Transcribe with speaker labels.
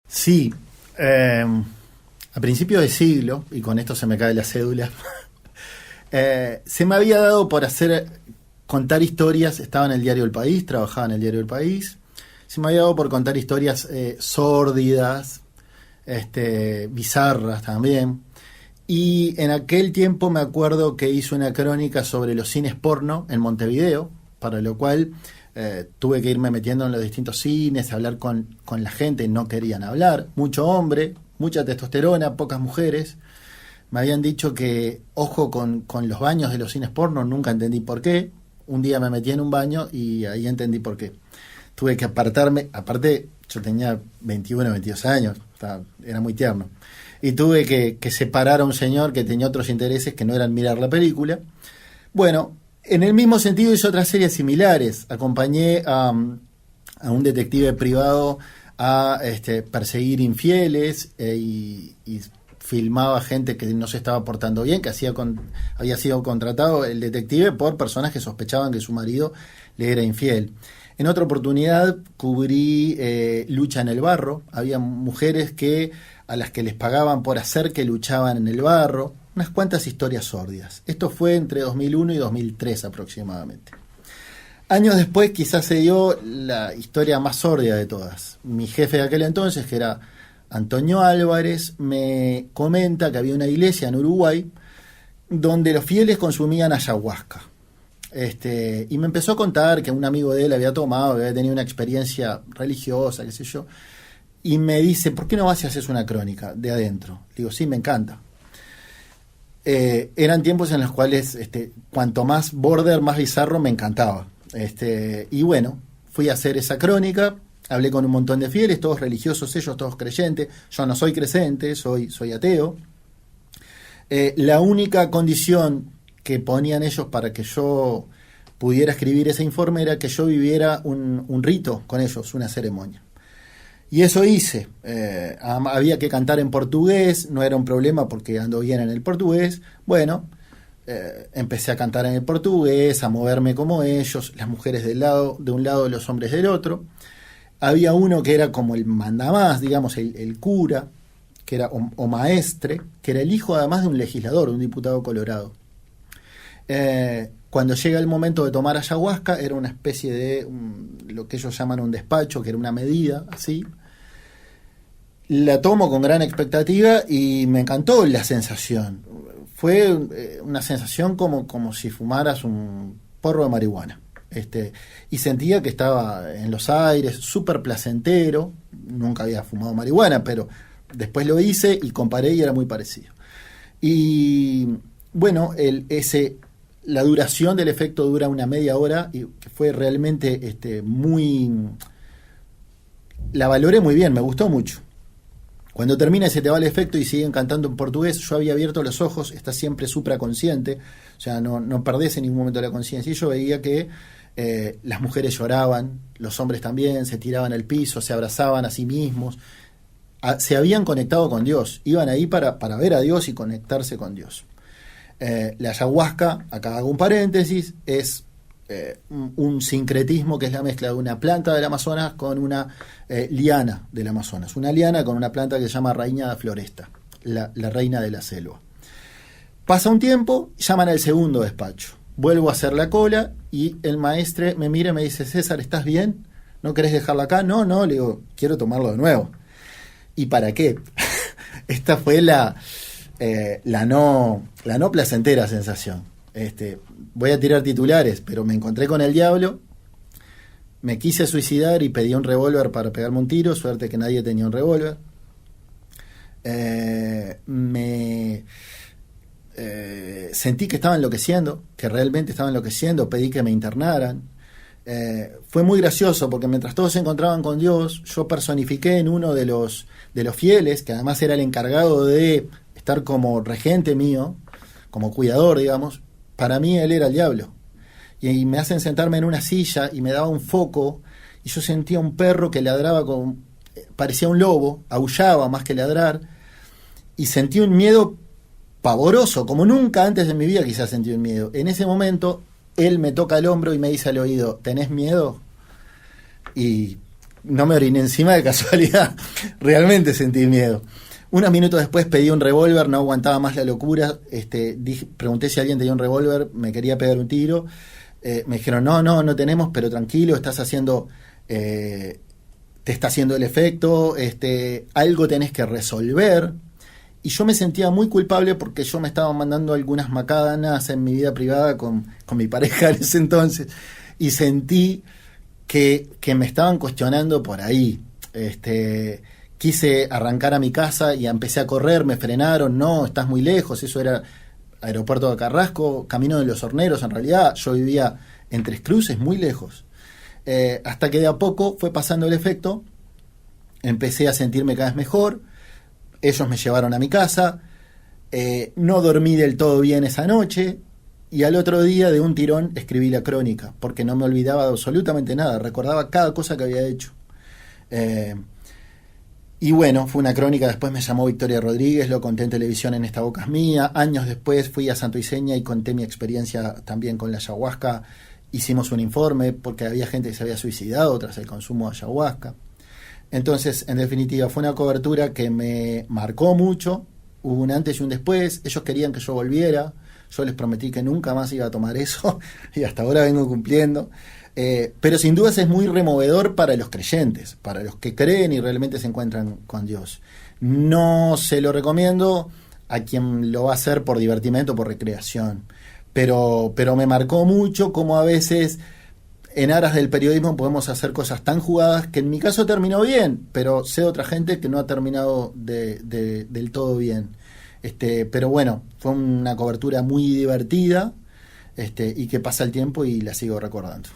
Speaker 1: Sí, a principios de siglo, y con esto se me cae la cédula, se me había dado por contar historias. Estaba en el diario El País, trabajaba en el diario El País. Se me había dado por contar historias sórdidas, bizarras también. Y en aquel tiempo me acuerdo que hice una crónica sobre los cines porno en Montevideo, para lo cual tuve que irme metiendo en los distintos cines, hablar con la gente. No querían hablar, mucho hombre, mucha testosterona, pocas mujeres. Me habían dicho que ojo con los baños de los cines porno, nunca entendí por qué. Un día me metí en un baño y ahí entendí por qué. Tuve que apartarme, aparte yo tenía 21, 22 años, era muy tierno. Y tuve que separar a un señor que tenía otros intereses que no eran mirar la película. Bueno, en el mismo sentido hice otras series similares. Acompañé a un detective privado a perseguir infieles y filmaba gente que no se estaba portando bien, que había sido contratado el detective por personas que sospechaban que su marido le era infiel. En otra oportunidad cubrí lucha en el barro. Había mujeres a las que les pagaban por hacer que luchaban en el barro. Unas cuantas historias sórdidas. Esto fue entre 2001 y 2003 aproximadamente. Años después quizás se dio la historia más sórdida de todas. Mi jefe de aquel entonces, que era Antonio Álvarez, me comenta que había una iglesia en Uruguay donde los fieles consumían ayahuasca. Y me empezó a contar que un amigo de él había tomado, que había tenido una experiencia religiosa, qué sé yo, y me dice, ¿por qué no vas y haces una crónica de adentro? Digo, sí, me encanta. Eran tiempos en los cuales cuanto más border, más bizarro, me encantaba. Y bueno, fui a hacer esa crónica, hablé con un montón de fieles, todos religiosos, ellos todos creyentes. Yo no soy creyente, soy ateo. La única condición que ponían ellos para que yo pudiera escribir ese informe era que yo viviera un rito con ellos, una ceremonia. Y eso hice. Había que cantar en portugués, no era un problema porque ando bien en el portugués. Bueno, empecé a cantar en el portugués, a moverme como ellos, las mujeres de un lado, los hombres del otro. Había uno que era como el mandamás, digamos, el cura, que era o maestre, que era el hijo además de un legislador, un diputado colorado. Cuando llega el momento de tomar ayahuasca, era una especie de lo que ellos llaman un despacho, que era una medida así. La tomo con gran expectativa y me encantó la sensación. Fue una sensación como si fumaras un porro de marihuana. Y sentía que estaba en los aires, súper placentero. Nunca había fumado marihuana, pero después lo hice y comparé y era muy parecido. Y bueno, la duración del efecto dura una media hora y fue realmente la valoré muy bien, me gustó mucho. Cuando termina se te va el efecto y siguen cantando en portugués. Yo había abierto los ojos, estás siempre supraconsciente, o sea, no perdés en ningún momento la conciencia. Y yo veía que las mujeres lloraban, los hombres también, se tiraban al piso, se abrazaban a sí mismos, se habían conectado con Dios, iban ahí para ver a Dios y conectarse con Dios. La ayahuasca, acá hago un paréntesis, es un sincretismo que es la mezcla de una planta del Amazonas con una liana del Amazonas, una liana con una planta que se llama Raíña floresta, la reina de la selva. Pasa un tiempo, llaman al segundo despacho, vuelvo a hacer la cola y el maestre me mira y me dice, César, ¿estás bien? ¿No querés dejarla acá? No, le digo, quiero tomarlo de nuevo. ¿Y para qué? Esta fue la no placentera sensación. Voy a tirar titulares, pero me encontré con el diablo, me quise suicidar y pedí un revólver para pegarme un tiro, suerte que nadie tenía un revólver. Sentí que estaba enloqueciendo, que realmente estaba enloqueciendo, pedí que me internaran. Fue muy gracioso porque mientras todos se encontraban con Dios, yo personifiqué en uno de los fieles, que además era el encargado de estar como regente mío, como cuidador, digamos. Para mí él era el diablo. Y me hacen sentarme en una silla y me daba un foco y yo sentía un perro que ladraba, parecía un lobo, aullaba más que ladrar, y sentí un miedo pavoroso, como nunca antes en mi vida quizás sentí un miedo. En ese momento él me toca el hombro y me dice al oído, ¿tenés miedo? Y no me oriné encima de casualidad. Realmente sentí miedo. Unos minutos después pedí un revólver, no aguantaba más la locura. Pregunté si alguien tenía un revólver, me quería pegar un tiro. Me dijeron, no tenemos, pero tranquilo, estás haciendo... te está haciendo el efecto, algo tenés que resolver. Y yo me sentía muy culpable porque yo me estaba mandando algunas macanas en mi vida privada con mi pareja en ese entonces, y sentí que me estaban cuestionando por ahí. Quise arrancar a mi casa y empecé a correr, me frenaron, no, estás muy lejos, eso era aeropuerto de Carrasco, Camino de los Horneros, en realidad yo vivía en Tres Cruces, muy lejos. Hasta que de a poco fue pasando el efecto, empecé a sentirme cada vez mejor, ellos me llevaron a mi casa, no dormí del todo bien esa noche, y al otro día de un tirón escribí la crónica, porque no me olvidaba de absolutamente nada, recordaba cada cosa que había hecho. Y bueno, fue una crónica, después me llamó Victoria Rodríguez, lo conté en televisión en Esta Boca es Mía, años después fui a Santo Iseña y conté mi experiencia también con la ayahuasca. Hicimos un informe porque había gente que se había suicidado tras el consumo de ayahuasca. Entonces, en definitiva, fue una cobertura que me marcó mucho. Hubo un antes y un después. Ellos querían que yo volviera. Yo les prometí que nunca más iba a tomar eso y hasta ahora vengo cumpliendo. Pero sin dudas es muy removedor para los creyentes, para los que creen y realmente se encuentran con Dios. No se lo recomiendo a quien lo va a hacer por divertimento, por recreación. Pero me marcó mucho cómo a veces en aras del periodismo podemos hacer cosas tan jugadas que en mi caso terminó bien, pero sé de otra gente que no ha terminado del todo bien. Pero bueno, fue una cobertura muy divertida, y que pasa el tiempo y la sigo recordando.